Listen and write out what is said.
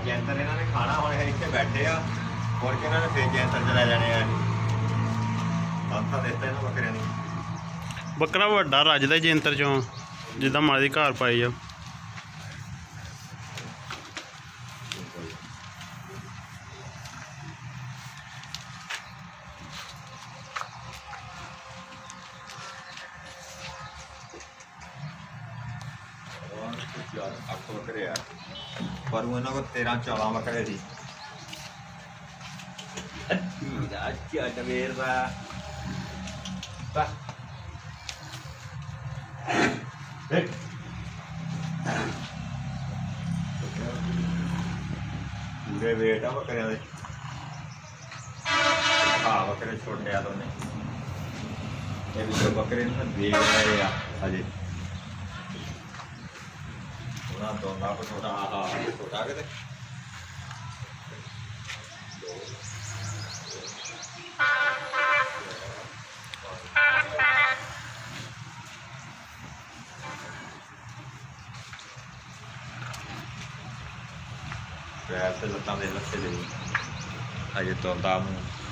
ਜੈਂਤਰ ਇਹਨਾਂ ਨੇ ਖਾਣਾ ਹੁਣ ਇਹ ਇੱਥੇ ਬੈਠੇ ਆ ਮੁੜ ਕੇ ਇਹਨਾਂ ਨੇ ਫੇਰ ਜੈਂਤਰ ਚ ਲੈ ਜਾਣੇ ਆ ਤਾਂ ਦਿੱਤਾ ਇਹਨਾਂ ਬੱਕਰਿਆਂ ਨੇ ਬੱਕਰਾ ਵੱਡਾ ਰੱਜਦਾ ਜੈਂਤਰ ਚੋਂ ਜਿੱਦਾਂ ਮਾੜੀ ਘਰ ਪਾਈ ਆ ਅੱਠ ਬੱਕਰੇ ਆ ਪਰ ਉਹਨਾਂ ਕੋਲ 13-14 ਬੱਕਰੇ ਸੀ ਅੱਛਾ ਡਵੇਰ ਦਾ ਪੂਰੇ ਵੇਟ ਆ ਬੱਕਰਿਆਂ ਦੇ ਹਾਂ ਬੱਕਰੇ ਛੋਟੇ ਆ ਦੋਨੇ ਇਹ ਵੀ ਬੱਕਰੇ ਨੂੰ ਦੇਖ ਰਹੇ ਆ ਅਜੇ ਉਹਨਾਂ ਦੋਨਾਂ ਕੋ ਛੋਟਾ ਆਹ ਛੋਟਾ ਕਿਤੇ ਪੈਰ ਤੇ ਲੱਤਾਂ ਦੇ ਲੱਤੇ ਦੇ ਅਜੇ ਤੋਂਦਾ ਮੂੰਹ